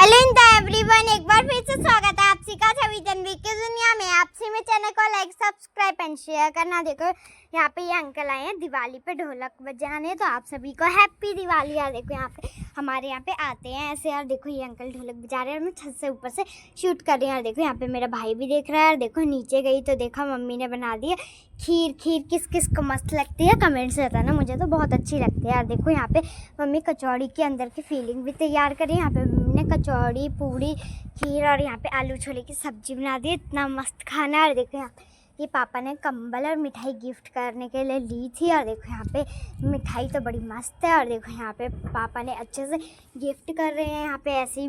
Hello everyone, एक बार फिर से स्वागत है आपसी का छवि तन्वी की दुनिया में। आपसे में चैनल को लाइक सब्सक्राइब एंड शेयर करना। देखो यहाँ पे ये अंकल आए हैं दिवाली पे ढोलक बजाने, तो आप सभी को हैप्पी दिवाली। यार देखो यहाँ पे हमारे यहाँ पे आते हैं ऐसे। यार देखो ये अंकल ढोलक बजा रहे हैं और मैं छत से ऊपर से शूट कर रही हूँ। यार देखो यहाँ पे मेरा भाई भी देख रहा है। यार देखो नीचे गई तो देखा मम्मी ने बना दी है खीर। खीर किस किस को मस्त लगती है कमेंट से बताना, मुझे तो बहुत अच्छी लगती है। यार देखो यहाँ पे मम्मी कचौड़ी के अंदर की फीलिंग भी तैयार करी। यहाँ पे मम्मी ने कचौड़ी पूड़ी खीर और यहाँ पे आलू छोले की सब्जी बना दी। इतना मस्त खाना। और देखो यहाँ पे ये पापा ने कंबल और मिठाई गिफ्ट करने के लिए ली थी। और देखो यहाँ पे मिठाई तो बड़ी मस्त है। और देखो यहाँ पे पापा ने अच्छे से गिफ्ट कर रहे हैं। यहाँ पे ऐसे ही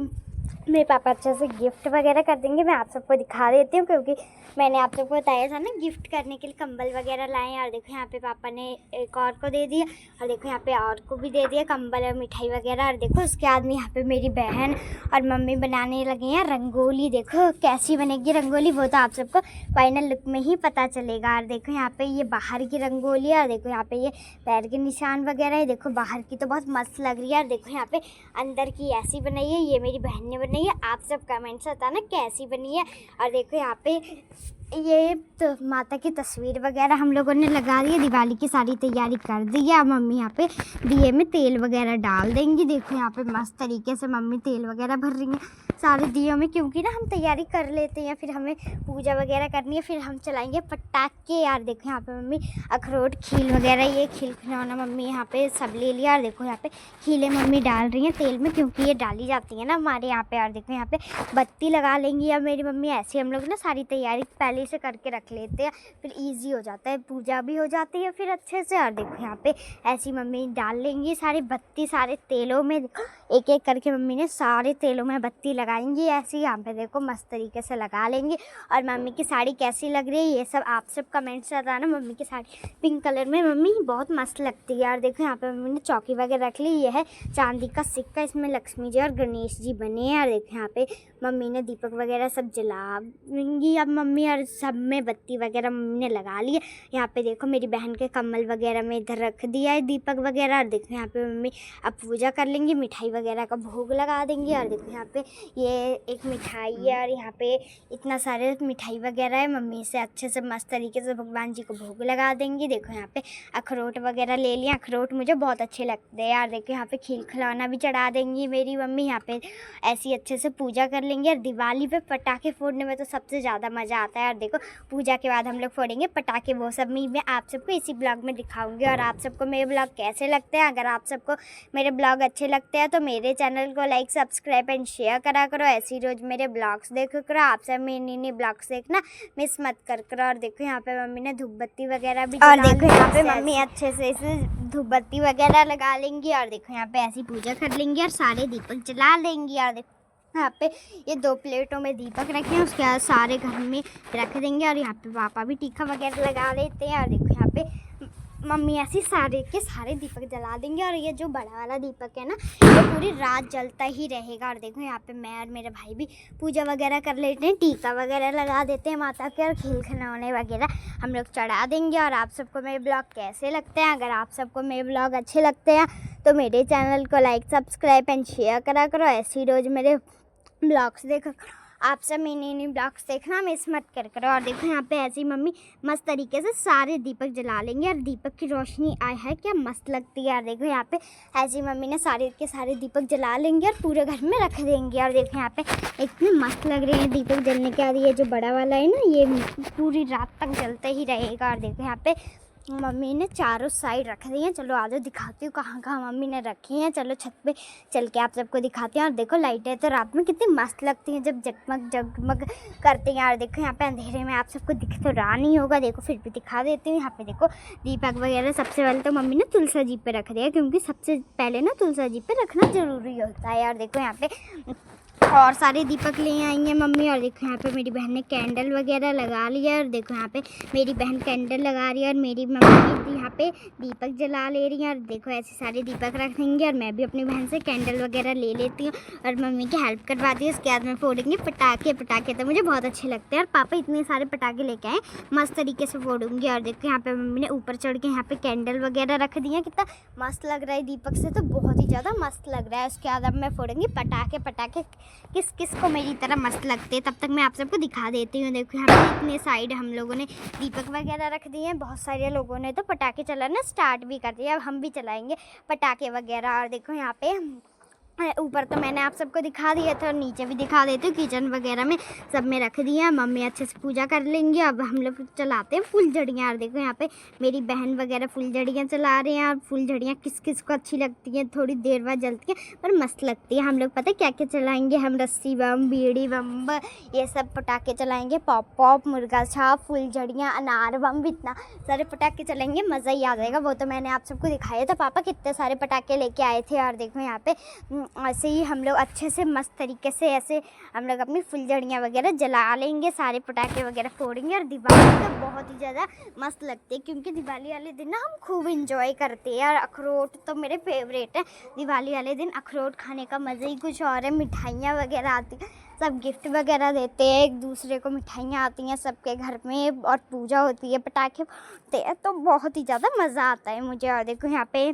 मेरे पापा अच्छे से गिफ्ट वगैरह कर देंगे। मैं आप सबको दिखा देती हूँ क्योंकि मैंने आप सबको बताया था ना गिफ्ट करने के लिए कंबल वगैरह लाए हैं। और देखो यहाँ पे पापा ने एक और को दे दिया और देखो यहाँ पे और को भी दे दिया कंबल और मिठाई वगैरह। और देखो उसके बाद में यहाँ पे मेरी बहन और मम्मी बनाने लगे हैं रंगोली। देखो कैसी बनेगी रंगोली वो तो आप सबको फाइनल लुक में ही पता चलेगा। और देखो यहाँ पे ये बाहर की रंगोली है और देखो यहाँ पे ये पैर के निशान वगैरह है। देखो बाहर की तो बहुत मस्त लग रही है। और देखो यहाँ पे अंदर की ऐसी बनाई है, ये मेरी बहन ने बनाई है। आप सब कमेंट से बताना कैसी बनी है। और देखो यहाँ पे ये तो माता की तस्वीर वगैरह हम लोगों ने लगा दी है। दिवाली की सारी तैयारी कर दी है। अब मम्मी यहाँ पे दिए में तेल वगैरह डाल देंगी। देखो यहाँ पे मस्त तरीके से मम्मी तेल वगैरह भर रही हैं सारे दियों में, क्योंकि ना हम तैयारी कर लेते हैं फिर हमें पूजा वगैरह करनी है, फिर हम चलाएंगे पटाखे। यार देखो यहाँ पे मम्मी अखरोट खील वगैरह ये खील खिलौना मम्मी यहाँ पे सब ले लिया। और देखो यहाँ पे खीले मम्मी डाल रही हैं तेल में, क्योंकि ये डाली जाती है ना हमारे यहाँ पे। और देखो यहाँ पे बत्ती लगा लेंगी अब मेरी मम्मी। ऐसे हम लोग ना सारी तैयारी पहले से करके रख लेते हैं, फिर ईजी हो जाता है, पूजा भी हो जाती है फिर अच्छे से। और देखो यहाँ पे ऐसी मम्मी डाल लेंगी सारी बत्ती सारे तेलों में। एक एक करके मम्मी ने सारे तेलों में बत्ती लगाएंगी ऐसे। यहाँ पे देखो मस्त तरीके से लगा लेंगे। और मम्मी की साड़ी कैसी लग रही है ये सब आप सब कमेंट से बताना। मम्मी की साड़ी पिंक कलर में मम्मी बहुत मस्त लगती है। और देखो यहाँ पे मम्मी ने चौकी वगैरह रख ली। ये है चांदी का सिक्का, इसमें लक्ष्मी जी और गणेश जी बने हैं। और देखो यहाँ पे मम्मी ने दीपक वगैरह सब जलाएंगी अब मम्मी। और सब में बत्ती वगैरह मम्मी ने लगा ली है। यहाँ पे देखो मेरी बहन के कमल वगैरह में इधर रख दिया है दीपक वगैरह। और देखो यहाँ पे मम्मी अब पूजा कर लेंगी, मिठाई वगैरह का भोग लगा देंगी। और देखो यहाँ पे ये एक मिठाई है और यहाँ पे इतना सारे मिठाई वगैरह है। मम्मी से अच्छे से मस्त तरीके से भगवान जी को भोग लगा देंगी। देखो यहाँ पे अखरोट वगैरह ले लिया, अखरोट मुझे बहुत अच्छे लगते हैं। यार देखो यहाँ पे खील खिलौना भी चढ़ा देंगी मेरी मम्मी। यहाँ पे ऐसी अच्छे से पूजा कर लेंगे। और दिवाली पे पटाखे फोड़ने में तो सबसे ज़्यादा मज़ा आता है। और देखो पूजा के बाद हम लोग फोड़ेंगे पटाखे, वो सब मैं आप सबको इसी ब्लॉग में दिखाऊंगी। और आप सबको मेरे ब्लॉग कैसे लगते हैं, अगर आप सबको मेरे ब्लॉग अच्छे लगते हैं तो मेरे चैनल को लाइक सब्सक्राइब एंड शेयर करा करो। ऐसे ही रोज़ मेरे ब्लॉग्स देखो करो। आप सब मेरे नए ब्लॉग्स देखना मिस मत कर करो। और देखो यहाँ पे मम्मी ने धूप बत्ती वगैरह भी, और देखो यहाँ पे मम्मी अच्छे से इसे धूप बत्ती वगैरह लगा लेंगी। और देखो यहाँ पे ऐसी पूजा कर लेंगी और सारे दीपक जला लेंगी। और देखो यहाँ पे ये 2 प्लेटों में दीपक रखे हैं, उसके बाद सारे घर में रख देंगे। और यहाँ पे पापा भी टीका वगैरह लगा लेते हैं। और देखो यहाँ पे मम्मी ऐसी सारे के सारे दीपक जला देंगे। और ये जो बड़ा वाला दीपक है ना ये पूरी रात जलता ही रहेगा। और देखो यहाँ पे मैं और मेरे भाई भी पूजा वगैरह कर लेते हैं, टीका वगैरह लगा देते हैं माता के, और खील खिलौने वगैरह हम लोग चढ़ा देंगे। और आप सबको मेरे ब्लॉग कैसे लगते हैं, अगर आप सबको मेरे ब्लॉग अच्छे लगते हैं तो मेरे चैनल को लाइक सब्सक्राइब एंड शेयर करा करो। ऐसे ही रोज़ मेरे ब्लॉग्स देखो, आप सब मेरे नए ब्लॉग्स देखना मिस मत कर करो। और देखो यहाँ पे ऐसी मम्मी मस्त तरीके से सारे दीपक जला लेंगे। और दीपक की रोशनी आई है क्या मस्त लगती है। और देखो यहाँ पे ऐसी मम्मी ने सारे के सारे दीपक जला लेंगे और पूरे घर में रख देंगे। और देखो यहाँ पे इतने मस्त लग रहे हैं दीपक जलने के बाद। ये जो बड़ा वाला है ना ये पूरी रात तक जलता ही रहेगा। और देखो यहाँ पे मम्मी ने चारों साइड रख दी हैं। चलो आ जाओ दिखाती हूँ कहाँ कहाँ मम्मी ने रखी हैं। चलो छत पे चल के आप सबको दिखाती हैं। और देखो लाइटें तो रात में कितनी मस्त लगती हैं जब जगमग जगमग करती हैं। और देखो यहाँ पे अंधेरे में आप सबको दिख तो रहा नहीं होगा, देखो फिर भी दिखा देती हूँ। यहाँ पे देखो दीपक वगैरह सबसे पहले तो मम्मी ने तुलसा जी पे रख दिया, क्योंकि सबसे पहले ना तुलसा जी पे रखना ज़रूरी होता है। यार देखो यहाँ पे और सारे दीपक ले आई हैं मम्मी। और देखो यहाँ पे मेरी बहन ने कैंडल वगैरह लगा लिया। और देखो यहाँ पे मेरी बहन कैंडल लगा रही है और मेरी मम्मी यहाँ पे दीपक जला ले रही है। और देखो ऐसे सारे दीपक रख देंगे। और मैं भी अपनी बहन से कैंडल वगैरह ले लेती हूँ और मम्मी की हेल्प करवाती हूँ। उसके बाद में फोड़ेंगे पटाखे। पटाखे तो मुझे बहुत अच्छे लगते हैं और पापा इतने सारे पटाखे लेके आए मस्त तरीके से फोड़ूंगी। और देखो यहाँ पे मम्मी ने ऊपर चढ़ के यहाँ पे कैंडल वगैरह रख दी है। कितना मस्त लग रहा है दीपक से, तो बहुत ही ज़्यादा मस्त लग रहा है। उसके बाद अब मैं फोड़ूंगी पटाखे। पटाखे किस किस को मेरी तरह मस्त लगते हैं। तब तक मैं आप सबको दिखा देती हूँ। देखो यहाँ पे इतने साइड हम लोगों ने दीपक वगैरह रख दिए हैं। बहुत सारे लोगों ने तो पटाखे चलाना स्टार्ट भी कर दिया। अब हम भी चलाएंगे पटाखे वगैरह। और देखो यहाँ पे ऊपर तो मैंने आप सबको दिखा दिया था और नीचे भी दिखा देती हूँ। किचन वगैरह में सब में रख दिया। मम्मी अच्छे से पूजा कर लेंगी। अब हम लोग चलाते हैं फुलझड़ियाँ। और देखो यहाँ पे मेरी बहन वगैरह फुलझड़ियाँ चला रहे हैं। और फुलझड़ियाँ किस किस को अच्छी लगती हैं, थोड़ी देर बाद जलती हैं पर मस्त लगती है। हम लोग पता है क्या क्या चलाएँगे, हम रस्सी बम, बीड़ी बम, ये सब पटाखे चलाएँगे। पॉप पॉप, मुर्गा छाप, फुलझड़ियाँ, अनार बम, इतना सारे पटाखे चलेंगे, मज़ा ही आ जाएगा। वो तो मैंने आप सबको दिखाया था। पापा कितने सारे पटाखे लेके आए थे। और देखो यहाँ पे ऐसे ही हम लोग अच्छे से मस्त तरीके से ऐसे हम लोग अपनी फुलझड़ियाँ वगैरह जला लेंगे, सारे पटाखे वगैरह फोड़ेंगे। और दिवाली तो बहुत ही ज़्यादा मस्त लगती है क्योंकि दिवाली वाले दिन ना हम खूब इंजॉय करते हैं। और अखरोट तो मेरे फेवरेट है। दिवाली वाले दिन अखरोट खाने का मज़ा ही कुछ और है। मिठाइयाँ वगैरह आती हैं, सब गिफ्ट वगैरह देते हैं एक दूसरे को। मिठाइयाँ आती हैं सबके घर में और पूजा होती है, पटाखे फोड़ते हैं, तो बहुत ही ज़्यादा मज़ा आता है मुझे। और देखो यहाँ पे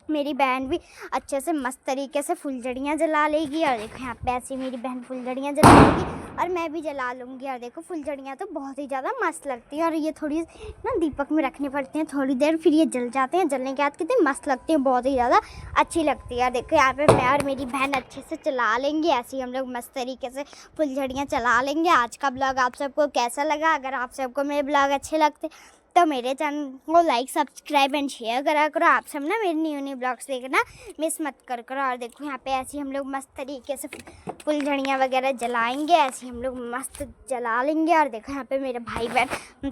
मेरी बहन भी अच्छे से मस्त तरीके से फुलझड़ियाँ जला लेगी। और देखो यहाँ पे ऐसी मेरी बहन फुलझड़ियाँ जलाएगी और मैं भी जला लूँगी। और देखो फुलझड़ियाँ तो बहुत ही ज़्यादा मस्त लगती हैं। और ये थोड़ी ना दीपक में रखनी पड़ती हैं थोड़ी देर, फिर ये जल जाते हैं। जलने के बाद कितनी मस्त लगती हैं, बहुत ही ज़्यादा अच्छी लगती है। देखो यहाँ पे मैं और मेरी बहन अच्छे से चला लेंगे। ऐसे ही हम लोग मस्त तरीके से फुलझड़ियाँ चला लेंगे। आज का ब्लॉग आप सबको कैसा लगा? अगर आप सबको मेरे ब्लॉग अच्छे लगते तो मेरे चैनल को लाइक, सब्सक्राइब एंड शेयर करा करो। आप सब ना मेरे न्यू न्यू ब्लॉग्स देखना मिस मत कर करो। और देखो यहाँ पे ऐसे हम लोग मस्त तरीके से फुलझड़ियाँ वगैरह जलाएंगे। ऐसे हम लोग मस्त जला लेंगे। और देखो यहाँ पे मेरे भाई बहन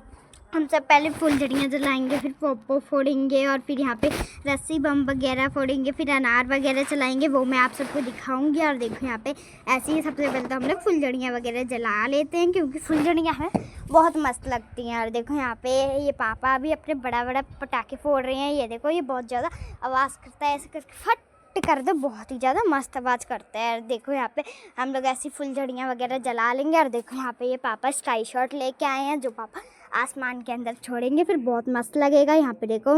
हम सब पहले फुलझड़ियाँ जलाएंगे, फिर पॉपो फोड़ेंगे और फिर यहाँ पे रस्सी बम वगैरह फोड़ेंगे, फिर अनार वगैरह चलाएंगे, वो मैं आप सबको दिखाऊंगी। और देखो यहाँ पे ऐसे ही सबसे पहले तो हम लोग फुलझड़ियाँ वगैरह जला लेते हैं क्योंकि फुलझड़ियाँ हमें बहुत मस्त लगती हैं। और देखो यहाँ पे ये पापा भी अपने बड़ा बड़ा पटाखे फोड़ रहे हैं। ये देखो ये बहुत ज़्यादा आवाज़ करता है, ऐसे करके फट कर दो, बहुत ही ज़्यादा मस्त आवाज़ करता है। और देखो यहाँ पे हम लोग ऐसी फुलझड़ियाँ वगैरह जला लेंगे। और देखो यहाँ पे ये पापा स्काई शॉट लेके आए हैं जो पापा आसमान के अंदर छोड़ेंगे, फिर बहुत मस्त लगेगा। यहाँ पे देखो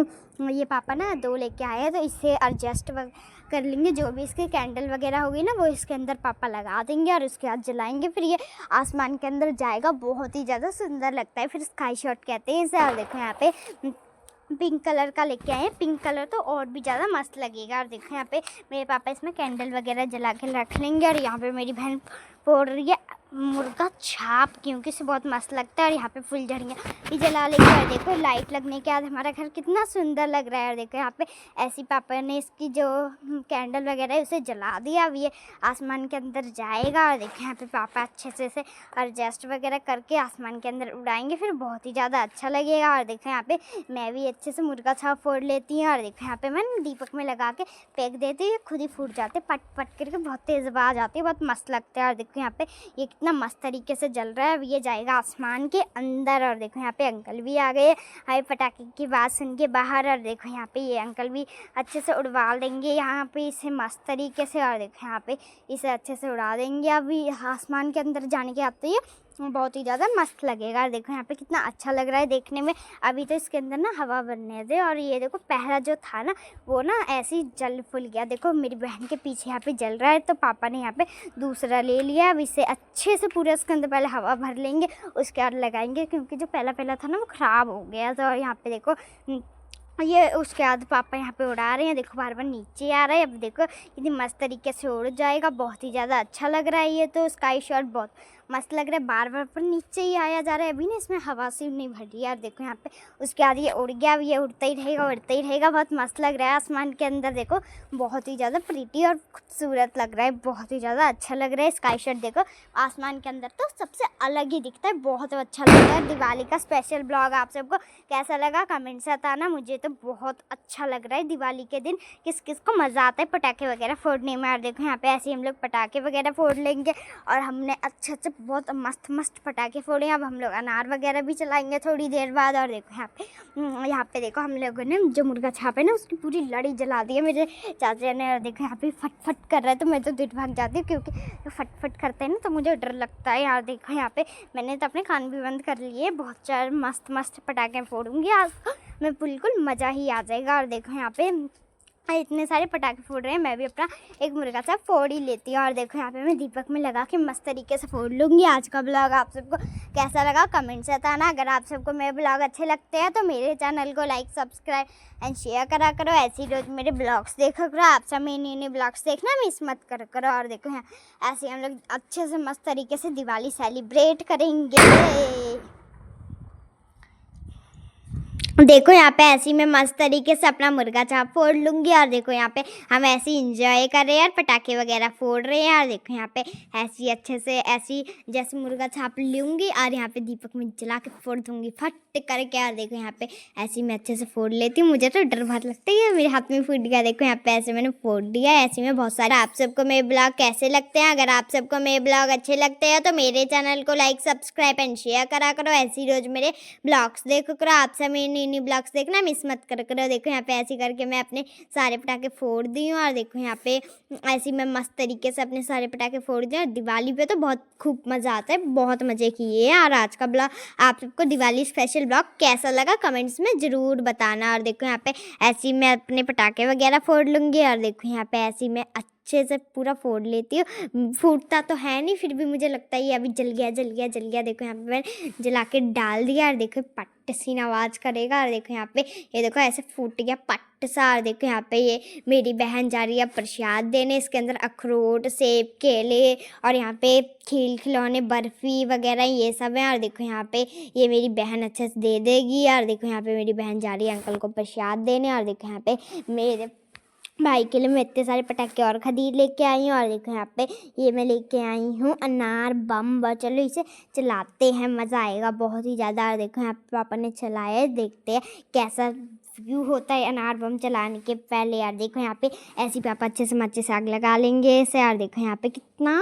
ये पापा ना 2 लेके आए हैं, तो इससे एडजस्ट कर लेंगे। जो भी इसके कैंडल वगैरह होगी ना वो इसके अंदर पापा लगा देंगे और उसके बाद जलाएंगे, फिर ये आसमान के अंदर जाएगा, बहुत ही ज़्यादा सुंदर लगता है। फिर स्काई शॉट कहते हैं इसे। और देखो यहाँ पे पिंक कलर का लेके आए हैं। पिंक कलर तो और भी ज़्यादा मस्त लगेगा। और देखो यहाँ पे मेरे पापा इसमें कैंडल वगैरह जला के रख लेंगे। और यहाँ पे मेरी बहन फोड़ रही है मुर्गा छाप क्योंकि इसे बहुत मस्त लगता है। और यहाँ पे फुलझड़ियाँ भी जला लेंगे। और देखो लाइट लगने के बाद हमारा घर कितना सुंदर लग रहा है। और देखो यहाँ पे ऐसी पापा ने इसकी जो कैंडल वगैरह है उसे जला दिया। अब ये आसमान के अंदर जाएगा। और देखो यहाँ पे पापा अच्छे से एडजस्ट वगैरह करके आसमान के अंदर उड़ाएंगे, फिर बहुत ही ज़्यादा अच्छा लगेगा। और देखो यहाँ पे मैं भी अच्छे से मुर्गा छाप फोड़ लेती हूँ। और देखो यहाँ पे मैं दीपक में लगा के फेंक देती हूँ, खुद ही फूट जाते, पट पट करके बहुत तेज़ आवाज़ आती है, बहुत मस्त लगता है। और देखो यहाँ पे ये कितना मस्त तरीके से जल रहा है। अब ये जाएगा आसमान के अंदर। और देखो यहाँ पे अंकल भी आ गए हाय पटाखे की आवाज़ सुन के बाहर। और देखो यहाँ पे ये अंकल भी अच्छे से उड़वा देंगे यहाँ पे इसे मस्त तरीके से। और देखो यहाँ पे इसे अच्छे से उड़ा देंगे। अभी आसमान के अंदर जाने के आते ही बहुत ही ज़्यादा मस्त लगेगा। और देखो यहाँ पे कितना अच्छा लग रहा है देखने में। अभी तो इसके अंदर ना हवा बनने दे। और ये देखो पहला जो था ना वो ना ऐसे ही जल फुल गया। देखो मेरी बहन के पीछे यहाँ पे जल रहा है, तो पापा ने यहाँ पे दूसरा ले लिया। अब इसे अच्छे से पूरे इसके अंदर पहले हवा भर लेंगे, उसके बाद लगाएंगे क्योंकि जो पहला था ना वो ख़राब हो गया था। और यहाँ पे देखो ये उसके बाद पापा यहाँ पे उड़ा रहे हैं। देखो बार बार नीचे आ रहा है। अब देखो इतनी मस्त तरीके से उड़ जाएगा, बहुत ही ज़्यादा अच्छा लग रहा है। ये तो स्काई शॉट बहुत मस्त लग रहा है, बार बार पर नीचे ही आया जा रहा है। अभी ना इसमें हवा से नहीं भरी है। और देखो यहाँ पे उसके बाद ये उड़ गया। अब ये उड़ता ही रहेगा, बहुत मस्त लग रहा है आसमान के अंदर। देखो बहुत ही ज़्यादा प्रीटी और खूबसूरत लग रहा है, बहुत ही ज़्यादा अच्छा लग रहा है। स्काई शॉट देखो आसमान के अंदर तो सबसे अलग ही दिखता है, बहुत अच्छा लग रहा है। दिवाली का स्पेशल ब्लॉग आप सबको कैसा लगा कमेंट से बताना। मुझे तो बहुत अच्छा लग रहा है दिवाली के दिन, किस किस को मज़ा आता है पटाखे वगैरह फोड़ने में। और देखो यहाँ पे ऐसे ही हम लोग पटाखे वगैरह फोड़ लेंगे। और हमने अच्छे से बहुत मस्त पटाखे फोड़े। अब हम लोग अनार वगैरह भी चलाएंगे थोड़ी देर बाद। और देखो यहाँ पे देखो हम लोगों ने जो मुर्गा छाप है ना उसकी पूरी लड़ी जला दी है मेरे चाचा ने। और देखो यहाँ पे फट कर रहा है, तो मैं तो दूर भाग जाती हूँ क्योंकि जो फट करते हैं ना तो मुझे डर लगता है। यार देखो यहाँ पे मैंने तो अपने कान भी बंद कर लिए, बहुत सारे मस्त पटाखे फोड़ूंगी आज मैं, बिल्कुल मज़ा ही आ जाएगा। और देखो यहाँ पे इतने सारे पटाखे फोड़ रहे हैं, मैं भी अपना एक मुर्गा सा फोड़ ही लेती हूँ। और देखो यहाँ पे मैं दीपक में लगा के मस्त तरीके से फोड़ लूँगी। आज का ब्लॉग आप सबको कैसा लगा कमेंट से बताना। अगर आप सबको मेरे ब्लॉग अच्छे लगते हैं तो मेरे चैनल को लाइक सब्सक्राइब एंड शेयर करा करो। ऐसे ही रोज मेरे ब्लॉग्स देखा करो। आप सब मेरे नए ब्लॉग्स देखना मिस मत करो। और देखो यहाँ ऐसे हम लोग अच्छे से मस्त तरीके से दिवाली सेलिब्रेट करेंगे। देखो यहाँ पे ऐसी मैं मस्त तरीके से अपना मुर्गा चाप फोड़ लूँगी। और देखो यहाँ पे हम ऐसे इंजॉय कर रहे हैं यार, पटाखे वगैरह फोड़ रहे हैं। और देखो यहाँ पे ऐसी अच्छे से ऐसी जैसे मुर्गा छाप लूँगी और यहाँ पे दीपक में जला के फोड़ दूँगी फट करके। और देखो यहाँ पे ऐसी मैं अच्छे से फोड़ लेती हूँ। मुझे तो डर बहुत लगता है, मेरे हाथ में फूट गया। देखो यहाँ पे ऐसे मैंने फोड़ दिया। ऐसे में बहुत सारे। आप सबको मेरे ब्लॉग कैसे लगते हैं? अगर आप सबको मेरे ब्लॉग अच्छे लगते हैं तो मेरे चैनल को लाइक सब्सक्राइब एंड शेयर करा करो। ऐसे ही रोज मेरे ब्लॉग्स देखो करो। आप सब मेरे नई ब्लॉग्स देखना मिस मत करो। देखो यहाँ पे ऐसे करके मैं अपने सारे पटाखे फोड़ दी हूँ। और देखो यहाँ पे ऐसे मैं मस्त तरीके से अपने सारे पटाखे फोड़ दी। और दिवाली पे तो बहुत खूब मज़ा आता है, बहुत मज़े किए हैं। और आज का ब्लॉग आप सबको दिवाली स्पेशल ब्लॉग कैसा लगा कमेंट्स में ज़रूर बताना। और देखो यहाँ पे ऐसे मैं अपने पटाखे वगैरह फोड़ लूँगी। और देखो यहाँ पे ऐसे मैं अच्छे से पूरा फोड़ लेती हूँ। फूटता तो है नहीं, फिर भी मुझे लगता है ये अभी जल गया। देखो यहाँ पे मैंने जला के डाल दिया। और देखो पट सीन आवाज़ करेगा। और देखो यहाँ पे ये देखो ऐसे फूट गया पट सा। और देखो यहाँ पे ये मेरी बहन जा रही है प्रसाद देने। इसके अंदर अखरोट, सेब, केले और यहाँ पे खिलौने, बर्फ़ी वगैरह ये सब है। और देखो यहाँ पे ये मेरी बहन अच्छे से दे देगी। और देखो यहाँ पे मेरी बहन जा रही है अंकल को प्रसाद देने। और देखो यहाँ पे मेरे भाई के लिए मैं इतने सारे पटाखे और ख़रीद लेके आई हूँ। और देखो यहाँ पे ये मैं लेके आई हूँ अनार बम। चलो इसे चलाते हैं, मज़ा आएगा बहुत ही ज़्यादा। और देखो यहाँ पे पापा ने चलाया है, देखते हैं कैसा व्यू होता है अनार बम चलाने के पहले। यार देखो यहाँ पे ऐसी पापा अच्छे से आग लगा लेंगे इसे। और देखो यहाँ पे कितना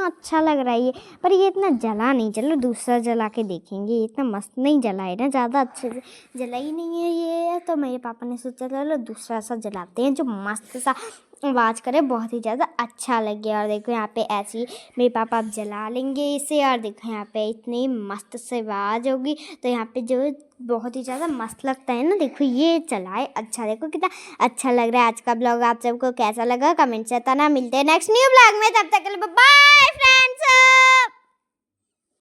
अच्छा लग रहा है ये, पर ये इतना जला नहीं। चलो दूसरा जला के देखेंगे। ये इतना मस्त नहीं जला है ना, ज़्यादा अच्छे से जला ही नहीं है ये। तो मेरे पापा ने सोचा चलो दूसरा सा जलाते हैं जो मस्त सा आवाज़ करे, बहुत ही ज़्यादा अच्छा लगे। और देखो यहाँ पे ऐसी मेरे पापा अब जला लेंगे इसे। और देखो यहाँ पे इतनी मस्त से आवाज़ होगी तो यहाँ पे जो बहुत ही ज़्यादा मस्त लगता है ना। देखो ये चलाए अच्छा, देखो कितना अच्छा लग रहा है। आज का ब्लॉग आप सबको कैसा लगा कमेंट से बताना। मिलते हैं नेक्स्ट न्यू ब्लॉग में, तब तक के लिए बाय फ्रेंड्स।